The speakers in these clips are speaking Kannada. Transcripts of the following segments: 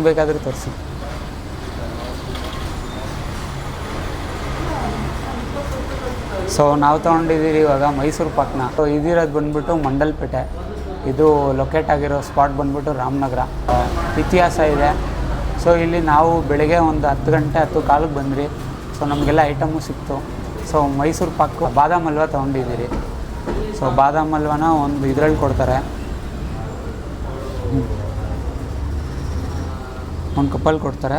ಬೇಕಾದರೂ ತೋರಿಸಿ. ಸೊ ನಾವು ತೊಗೊಂಡಿದ್ದೀರಿ ಇವಾಗ ಮೈಸೂರು ಪಾಕ್ನ. ಸೊ ಇದಿರೋದು ಬಂದ್ಬಿಟ್ಟು ಮಂಡಲ್ಪೇಟೆ. ಇದು ಲೊಕೇಟ್ ಆಗಿರೋ ಸ್ಪಾಟ್ ಬಂದ್ಬಿಟ್ಟು ರಾಮನಗರ. ಇತಿಹಾಸ ಇದೆ. ಸೊ ಇಲ್ಲಿ ನಾವು ಬೆಳಗ್ಗೆ ಒಂದು 10 ಗಂಟೆ 10 ಕಾಲಕ್ಕೆ ಬಂದ್ರಿ. ಸೊ ನಮಗೆಲ್ಲ ಐಟಮು ಸಿಕ್ತು. ಸೊ ಮೈಸೂರು ಪಾಕ್ ಬಾದಾಮ್ ಹಲ್ವ ತೊಗೊಂಡಿದ್ದೀರಿ. ಸೊ ಬಾದಾಮ್ ಹಲ್ವನ ಒಂದು ಇದರಲ್ಲಿ ಕೊಡ್ತಾರೆ, ಒಂದು ಕಪ್ಪಲ್ಲಿ ಕೊಡ್ತಾರೆ.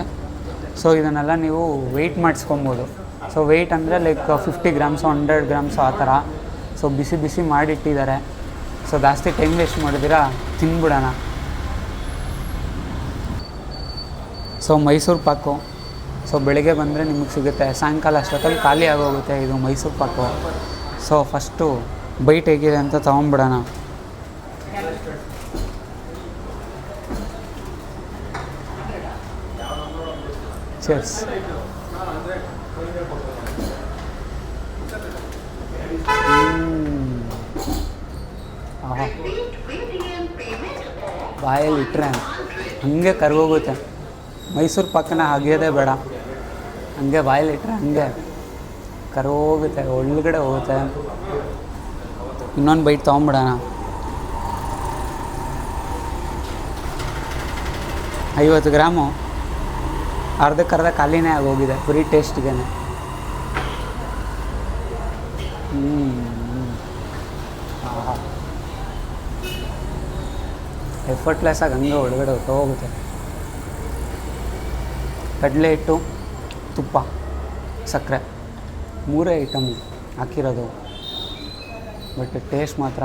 ಸೊ ಇದನ್ನೆಲ್ಲ ನೀವು ವೆಯ್ಟ್ ಮಾಡಿಸ್ಕೊಬೋದು. ಸೊ ವೆಯ್ಟ್ ಅಂದರೆ ಲೈಕ್ 50 ಗ್ರಾಮ್ಸು 100 ಗ್ರಾಮ್ಸು ಆ ಥರ. ಸೊ ಬಿಸಿ ಬಿಸಿ ಮಾಡಿಟ್ಟಿದ್ದಾರೆ. ಸೊ ಜಾಸ್ತಿ ಟೈಮ್ ವೇಸ್ಟ್ ಮಾಡಿದಿರಾ, ತಿನ್ಬಿಡೋಣ. ಸೊ ಮೈಸೂರು ಪಾಕು ಸೊ ಬೆಳಗ್ಗೆ ಬಂದರೆ ನಿಮಗೆ ಸಿಗುತ್ತೆ, ಸಾಯಂಕಾಲ ಅಷ್ಟೊತ್ತಲ್ಲಿ ಖಾಲಿ ಆಗೋಗುತ್ತೆ ಇದು Mysore pak. So first bite ಹೇಗಿದೆ ಅಂತ ತೊಗೊಂಬಿಡೋಣ. ಚೀರ್ಸ್. ಬಾಯಲ್ಲಿ ಇಟ್ಟರೆ ಹಂಗೆ ಕರ್ಗೋಗುತ್ತೆ. ಮೈಸೂರು ಪಾಕನ ಅಗಿಯೋದೇ ಬೇಡ, ಹಂಗೆ ಬಾಯಲ್ಲಿ ಇಟ್ಟರೆ ಹಂಗೆ ಕರ್ಗೋಗುತ್ತೆ, ಒಳಗಡೆ ಹೋಗುತ್ತೆ. ಇನ್ನೊಂದು ಬೈಟ್ ತೊಗೊಂಬಿಡೋಣ. 50 ಗ್ರಾಮು ಅರ್ಧಕ್ಕರ್ಧ ಖಾಲಿನೇ ಆಗೋಗಿದೆ ಬರೀ ಟೇಸ್ಟ್ಗೆ. ಎಫರ್ಟ್ಲೆಸ್ಸಾಗಿ ಹಂಗೆ ಒಳಗಡೆ ಹೋಗುತ್ತೆ. ಕಡಲೆ ಹಿಟ್ಟು, ತುಪ್ಪ, ಸಕ್ಕರೆ 3 ಐಟಮ್ ಹಾಕಿರೋದು. ಬಟ್ ಟೇಸ್ಟ್ ಮಾತ್ರ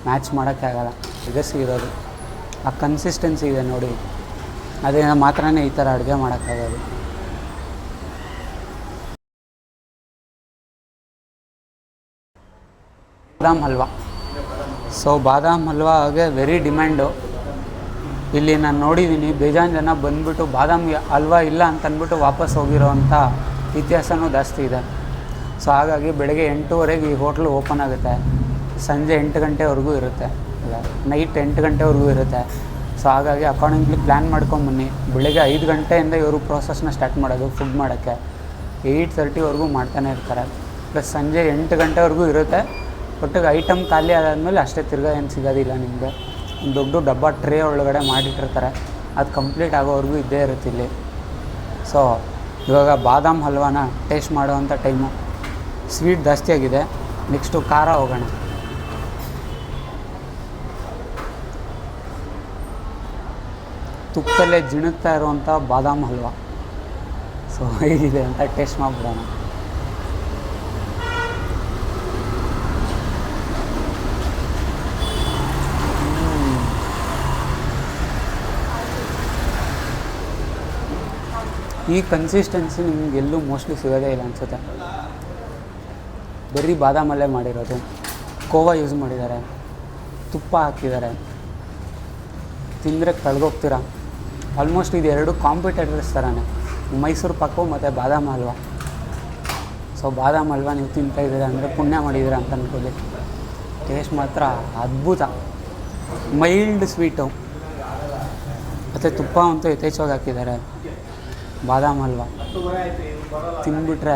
ಮ್ಯಾಚ್ ಮಾಡೋಕ್ಕೆ ಆಗಲ್ಲ. ಇದೆ ಸಿಗೋದು ಆ ಕನ್ಸಿಸ್ಟೆನ್ಸಿ ಇದೆ ನೋಡಿ, ಅದರಿಂದ ಮಾತ್ರನೇ ಈ ಥರ ಅಡುಗೆ ಮಾಡೋಕ್ಕಾಗೋದು. ಬಾದಾಮ್ ಹಲ್ವ. ಸೊ ಬಾದಾಮ್ ಹಲ್ವಾಗೆ ವೆರಿ ಡಿಮ್ಯಾಂಡು ಇಲ್ಲಿ. ನಾನು ನೋಡಿದ್ದೀನಿ ಬೇಜಾನ್ ಜನ ಬಂದುಬಿಟ್ಟು ಬಾದಾಮ್ ಹಲ್ವ ಇಲ್ಲ ಅಂತ ಅಂದ್ಬಿಟ್ಟು ವಾಪಸ್ ಹೋಗಿರೋವಂಥ ಇತಿಹಾಸನೂ ಜಾಸ್ತಿ ಇದೆ. ಸೊ ಹಾಗಾಗಿ ಬೆಳಗ್ಗೆ 8:30ಗೆ ಈ ಹೋಟ್ಲು ಓಪನ್ ಆಗುತ್ತೆ, ಸಂಜೆ 8 ಗಂಟೆವರೆಗೂ ಇರುತ್ತೆ, ಇಲ್ಲ ನೈಟ್ 8 ಗಂಟೆವರೆಗೂ ಇರುತ್ತೆ. ಸೊ ಹಾಗಾಗಿ ಅಕಾರ್ಡಿಂಗ್ಲಿ ಪ್ಲ್ಯಾನ್ ಮಾಡ್ಕೊಂಬನ್ನಿ. ಬೆಳಗ್ಗೆ 5 ಗಂಟೆಯಿಂದ ಇವರು ಪ್ರೋಸೆಸ್ನ ಸ್ಟಾರ್ಟ್ ಮಾಡೋದು ಫುಡ್ ಮಾಡೋಕ್ಕೆ. 8:30ವರೆಗೂ ಮಾಡ್ತಾನೆ ಇರ್ತಾರೆ. ಪ್ಲಸ್ ಸಂಜೆ 8 ಗಂಟೆವರೆಗೂ ಇರುತ್ತೆ. ಒಟ್ಟಿಗೆ ಐಟಮ್ ಖಾಲಿ ಆದಾದಮೇಲೆ ಅಷ್ಟೇ, ತಿರ್ಗಾ ಏನು ಸಿಗೋದಿಲ್ಲ ನಿಮಗೆ. ಒಂದು ದೊಡ್ಡ ಡಬ್ಬ ಟ್ರೇ ಒಳಗಡೆ ಮಾಡಿಟ್ಟಿರ್ತಾರೆ, ಅದು ಕಂಪ್ಲೀಟ್ ಆಗೋವರೆಗೂ ಇದ್ದೇ ಇರುತ್ತೆ ಇಲ್ಲಿ. ಸೊ ಇವಾಗ ಬಾದಾಮ್ ಹಲ್ವಾನ ಟೇಸ್ಟ್ ಮಾಡೋವಂಥ ಟೈಮು. ಸ್ವೀಟ್ ಜಾಸ್ತಿ ಆಗಿದೆ, ನೆಕ್ಸ್ಟು ಖಾರ ಹೋಗೋಣ. ತುಪ್ಪದಲ್ಲೇ ಜಿಣುಕ್ತಾ ಇರುವಂಥ ಬಾದಾಮ್ ಹಲ್ವ. ಸೊ ಹೇಗಿದೆ ಅಂತ ಟೇಸ್ಟ್ ಮಾಡಿಬಿಡೋಣ. ಈ ಕನ್ಸಿಸ್ಟೆನ್ಸಿ ನಿಮ್ಗೆ ಎಲ್ಲೂ ಮೋಸ್ಟ್ಲಿ ಸಿಗೋದೇ ಇಲ್ಲ ಅನಿಸುತ್ತೆ. ಬರೀ ಬಾದಾಮಲ್ಲೇ ಮಾಡಿರೋದು, ಕೋವಾ ಯೂಸ್ ಮಾಡಿದ್ದಾರೆ, ತುಪ್ಪ ಹಾಕಿದ್ದಾರೆ. ತಿಂದರೆ ಕಳ್ಗೋಗ್ತೀರ. ಆಲ್ಮೋಸ್ಟ್ ಇದು 2 ಕಾಂಪಿಟೇಟರ್ಸ್ ಥರನೇ, ಮೈಸೂರು ಪಾಕು ಮತ್ತು ಬಾದಾಮ್ ಹಲ್ವ. ಸೊ ಬಾದಾಮ್ ಹಲ್ವ ನೀವು ತಿಂತಾಯಿದ್ದೀರಾ ಅಂದರೆ ಪುಣ್ಯ ಮಾಡಿದ್ದೀರಾ ಅಂತ ಅಂದ್ಕೊಳ್ಳಿ. ಟೇಸ್ಟ್ ಮಾತ್ರ ಅದ್ಭುತ, ಮೈಲ್ಡ್ ಸ್ವೀಟು ಮತ್ತು ತುಪ್ಪ ಅಂತೂ ಯಥೇಚ್ಛವಾಗಿ ಹಾಕಿದ್ದಾರೆ. ಬಾದಾಮ್ ಹಲ್ವ ತಿಂದ್ಬಿಟ್ರೆ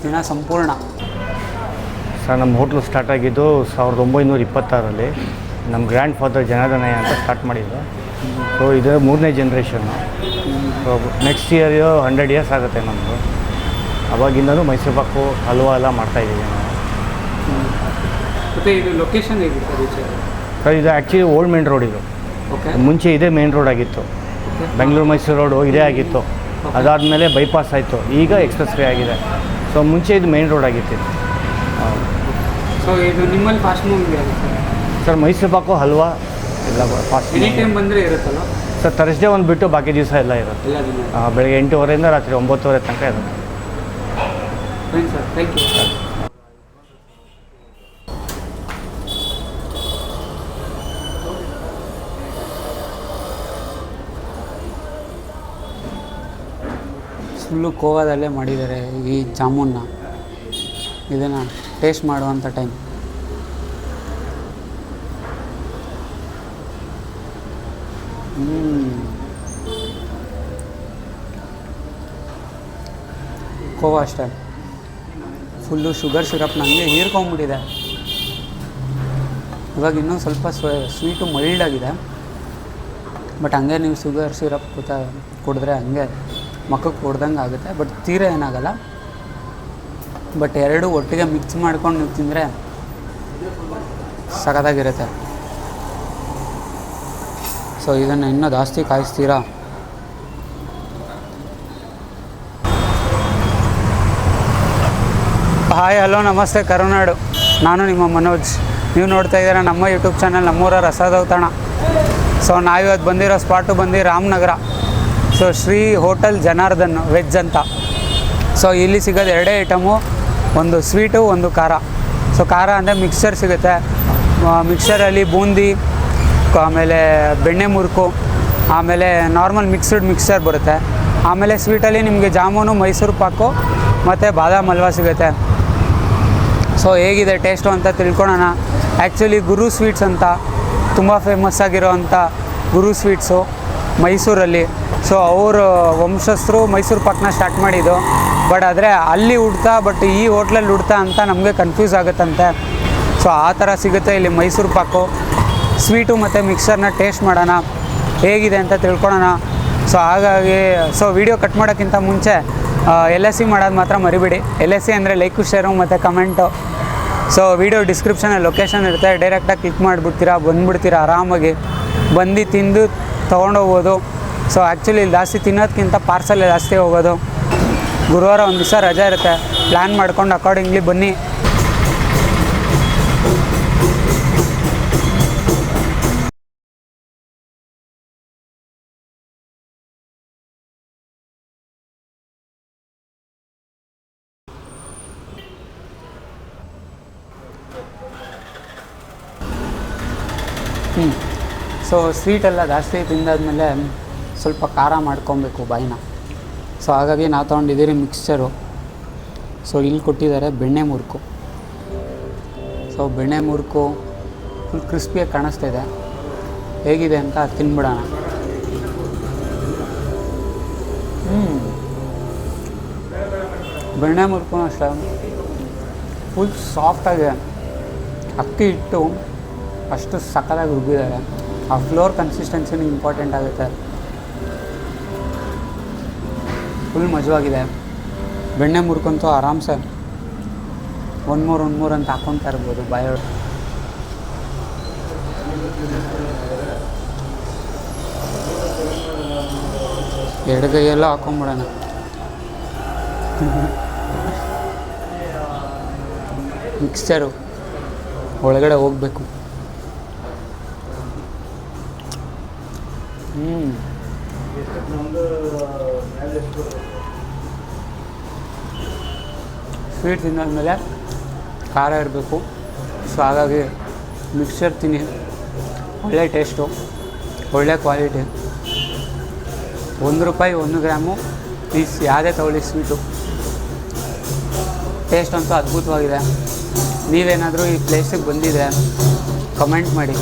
ದಿನ ಸಂಪೂರ್ಣ. ಸರ್ ನಮ್ಮ ಹೋಟ್ಲು ಸ್ಟಾರ್ಟ್ ಆಗಿದ್ದು 1926ರಲ್ಲಿ. ನಮ್ಮ ಗ್ರ್ಯಾಂಡ್ ಫಾದರ್ ಜನಾರ್ದನಯ್ಯ ಅಂತ ಸ್ಟಾರ್ಟ್ ಮಾಡಿದ್ದು. ಸೊ ಇದು 3ನೇ generation. So next year 100 years ಆಗುತ್ತೆ ನಮ್ಮದು. ಅವಾಗಿಂದಲೂ ಮೈಸೂರು ಪಾಕು ಹಲ್ವ ಎಲ್ಲ ಮಾಡ್ತಾಯಿದ್ದೀವಿ ನಾವು. ಮತ್ತು ಇದು ಲೊಕೇಶನ್ ಹೇಗಿದೆ ಸರ್? ಇದು ಆ್ಯಕ್ಚುಲಿ ಓಲ್ಡ್ ಮೇನ್ ರೋಡ್. ಇದು ಮುಂಚೆ ಇದೇ ಮೇನ್ ರೋಡ್ ಆಗಿತ್ತು. ಬೆಂಗಳೂರು ಮೈಸೂರು ರೋಡು ಇದೇ ಆಗಿತ್ತು. ಅದಾದಮೇಲೆ ಬೈಪಾಸ್ ಆಯಿತು, ಈಗ ಎಕ್ಸ್ಪ್ರೆಸ್ ವೇ ಆಗಿದೆ. ಸೊ ಮುಂಚೆ ಇದು ಮೇನ್ ರೋಡ್ ಆಗಿತ್ತು. ಸೊ ಇದು ನಿಮ್ಮಲ್ಲಿ ಫಾಸ್ಟ್ ಮೂವಿಂಗ್ ಆಗುತ್ತೆ ಸರ್? ಮೈಸೂರು ಪಾಕು ಹಲ್ವ ಎಲ್ಲ ಫಾಸ್ಟ್ ಎನಿ ಟೈಮ್ ಬಂದರೆ ಇರುತ್ತಲ್ಲ ಸರ್? ಥರ್ಸ್ಡೇ ಒಂದು ಬಿಟ್ಟು ಬಾಕಿ ದಿವಸ ಎಲ್ಲ ಇರುತ್ತೆ. ಬೆಳಗ್ಗೆ 8:30ಇಂದ ರಾತ್ರಿ 9:30 ತನಕ ಇರುತ್ತೆ. Sir thank you. ಫುಲ್ಲು ಕೋವಾದಲ್ಲೇ ಮಾಡಿದ್ದಾರೆ ಈ ಜಾಮೂನ್ನ. ಇದನ್ನು ಟೇಸ್ಟ್ ಮಾಡುವಂಥ ಟೈಮ್. ಕೋವಾ ಅಷ್ಟೇ ಫುಲ್ಲು ಶುಗರ್ ಸಿರಪ್ ನನಗೆ ಹೀರ್ಕೊಂಬಿಟ್ಟಿದೆ. ಇವಾಗ ಇನ್ನೂ ಸ್ವಲ್ಪ ಸ್ವೀಟು ಮೈಲ್ಡ್ ಆಗಿದೆ. ಬಟ್ ಹಂಗೆ ನೀವು ಶುಗರ್ ಸಿರಪ್ ಕುಡಿದ್ರೆ ಹಂಗೆ ಮಕ್ಕಕ್ಕೆ ಹೊಡ್ದಂಗೆ ಆಗುತ್ತೆ. ಬಟ್ ತೀರ ಏನಾಗಲ್ಲ. ಬಟ್ ಎರಡು ಒಟ್ಟಿಗೆ ಮಿಕ್ಸ್ ಮಾಡ್ಕೊಂಡು ನೀವು ತಿಂದರೆ ಸಖತ್ತಾಗಿರುತ್ತೆ. ಸೊ ಇದನ್ನು ಇನ್ನೂ ಜಾಸ್ತಿ ಕಾಯಿಸ್ತೀರಾ? ಹಾಯ್ ಹಲೋ ನಮಸ್ತೆ ಕರುನಾಡು. ನಾನು ನಿಮ್ಮ ಮನೋಜ್. ನೀವು ನೋಡ್ತಾ ಇದ್ದೀರಾ ನಮ್ಮ ಯೂಟ್ಯೂಬ್ ಚಾನಲ್ ನಮ್ಮೂರ ರಸದೌತಣ. ಸೊ ನಾವಿವತ್ತು ಬಂದಿರೋ ಸ್ಪಾಟು ಬಂದು Ramanagara. So Shri hotel Janardhan veg ಅಂತ. ಸೊ ಇಲ್ಲಿ ಸಿಗೋದು ಎರಡೇ ಐಟಮು, ಒಂದು ಸ್ವೀಟು ಒಂದು ಖಾರ. ಸೊ ಖಾರ ಅಂದರೆ ಮಿಕ್ಸ್ಚರ್ ಸಿಗುತ್ತೆ. ಮಿಕ್ಸ್ಚರಲ್ಲಿ ಬೂಂದಿ, ಆಮೇಲೆ ಬೆಣ್ಣೆ ಮುರುಕು, ಆಮೇಲೆ ನಾರ್ಮಲ್ ಮಿಕ್ಸ್ಚರ್ ಬರುತ್ತೆ. ಆಮೇಲೆ ಸ್ವೀಟಲ್ಲಿ ನಿಮಗೆ ಜಾಮೂನು, ಮೈಸೂರು ಪಾಕು ಮತ್ತು ಬಾದಾಮ್ ಹಲ್ವಾ ಸಿಗುತ್ತೆ. ಸೊ ಹೇಗಿದೆ ಟೇಸ್ಟು ಅಂತ ತಿಳ್ಕೊಳ್ಳೋಣ. ಆ್ಯಕ್ಚುಲಿ ಗುರು ಸ್ವೀಟ್ಸ್ ಅಂತ ತುಂಬ ಫೇಮಸ್ ಆಗಿರೋವಂಥ ಗುರು ಸ್ವೀಟ್ಸು ಮೈಸೂರಲ್ಲಿ. ಸೊ ಅವರು ವಂಶಸ್ಥರು ಮೈಸೂರು ಪಾಕನ್ನ ಸ್ಟಾರ್ಟ್ ಮಾಡಿದ್ದು. ಬಟ್ ಆದರೆ ಅಲ್ಲಿ ಹುಡ್ತಾ ಬಟ್ ಈ ಹೋಟ್ಲಲ್ಲಿ ಹುಡ್ತಾ ಅಂತ ನಮಗೆ ಕನ್ಫ್ಯೂಸ್ ಆಗುತ್ತಂತೆ. ಸೊ ಆ ಥರ ಸಿಗುತ್ತೆ ಇಲ್ಲಿ ಮೈಸೂರು ಪಾಕು. ಸ್ವೀಟು ಮತ್ತು ಮಿಕ್ಸರ್ನ ಟೇಸ್ಟ್ ಮಾಡೋಣ, ಹೇಗಿದೆ ಅಂತ ತಿಳ್ಕೊಳ್ಳೋಣ. ಸೊ ಹಾಗಾಗಿ ವಿಡಿಯೋ ಕಟ್ ಮಾಡೋಕ್ಕಿಂತ ಮುಂಚೆ LSC ಮಾಡೋದು ಮಾತ್ರ ಮರಿಬೇಡಿ. LSC ಅಂದರೆ ಲೈಕು, ಶೇರು ಮತ್ತು ಕಮೆಂಟು. ಸೊ ವಿಡಿಯೋ ಡಿಸ್ಕ್ರಿಪ್ಷನಲ್ಲಿ ಲೊಕೇಶನ್ ಇರುತ್ತೆ, ಡೈರೆಕ್ಟಾಗಿ ಕ್ಲಿಕ್ ಮಾಡಿಬಿಡ್ತೀರಾ, ಬಂದುಬಿಡ್ತೀರಾ ಆರಾಮಾಗಿ. ಬಂದು ತಿಂದು ತೊಗೊಂಡೋಗ್ಬೋದು. ಸೊ ಆ್ಯಕ್ಚುಲಿ ಇಲ್ಲಿ ಜಾಸ್ತಿ ತಿನ್ನೋದಕ್ಕಿಂತ ಪಾರ್ಸಲ್ ಜಾಸ್ತಿ ಹೋಗೋದು. ಗುರುವಾರ ಒಂದು ದಿವಸ ರಜೆ ಇರುತ್ತೆ, ಪ್ಲ್ಯಾನ್ ಮಾಡ್ಕೊಂಡು ಅಕಾರ್ಡಿಂಗ್ಲಿ ಬನ್ನಿ. ಸೊ ಸ್ವೀಟೆಲ್ಲ ಜಾಸ್ತಿ ತಿಂದಾದ್ಮೇಲೆ ಸ್ವಲ್ಪ ಖಾರ ಮಾಡ್ಕೊಬೇಕು ಬಾಯಿನ. ಸೊ ಹಾಗಾಗಿ ನಾವು ತೊಗೊಂಡಿದ್ದೀರಿ ಮಿಕ್ಸ್ಚರು. ಸೊ ಇಲ್ಲಿ ಕೊಟ್ಟಿದ್ದಾರೆ ಬೆಣ್ಣೆ ಮುರುಕು. ಸೊ ಬೆಣ್ಣೆ ಮುರುಕು ಫುಲ್ ಕ್ರಿಸ್ಪಿಯಾಗಿ ಕಾಣಿಸ್ತಾಯಿದೆ. ಹೇಗಿದೆ ಅಂತ ತಿನ್ಬಿಡೋಣ. ಬೆಣ್ಣೆ ಮುರುಕು ಅಷ್ಟೇ ಫುಲ್ ಸಾಫ್ಟಾಗಿದೆ. ಅಕ್ಕಿ ಹಿಟ್ಟು ಅಷ್ಟು ಸಕ್ಕತ್ತಾಗಿ ರುಬ್ಬಿದ್ದಾರೆ. ಆ ಫ್ಲೋರ್ ಕನ್ಸಿಸ್ಟೆನ್ಸಿನೂ ಇಂಪಾರ್ಟೆಂಟ್ ಆಗುತ್ತೆ. ಫುಲ್ ಮಜವಾಗಿದೆ. ಬೆಣ್ಣೆ ಮುರ್ಕಂತೂ ಆರಾಮ್ಸೆ ಒಂದು ಮೂರು ಅಂತ ಹಾಕ್ಕೊತಾ ಇರ್ಬೋದು ಬಾಯೊಳಗೆ. ಎಡಗೈಯೆಲ್ಲ ಹಾಕೊಂಬಿಡೋಣ. ಮಿಕ್ಸ್ಚರು ಒಳಗಡೆ ಹೋಗಬೇಕು. ಸ್ವೀಟ್ ತಿಂದಾದ್ಮೇಲೆ ಖಾರ ಇರಬೇಕು. ಸೊ ಹಾಗಾಗಿ ಮಿಕ್ಸ್ಚರ್ ತಿನ್ನಿ, ಒಳ್ಳೆ ಟೇಸ್ಟು, ಒಳ್ಳೆ ಕ್ವಾಲಿಟಿ. ₹1 1 ಗ್ರಾಮು ಪೀಸ್ ಯಾವುದೇ ತಗೊಳ್ಳಿ ಸ್ವೀಟು. ಟೇಸ್ಟ್ ಅಂತೂ ಅದ್ಭುತವಾಗಿದೆ. ನೀವೇನಾದರೂ ಈ ಪ್ಲೇಸಿಗೆ ಬಂದಿದ್ರೆ ಕಮೆಂಟ್ ಮಾಡಿ.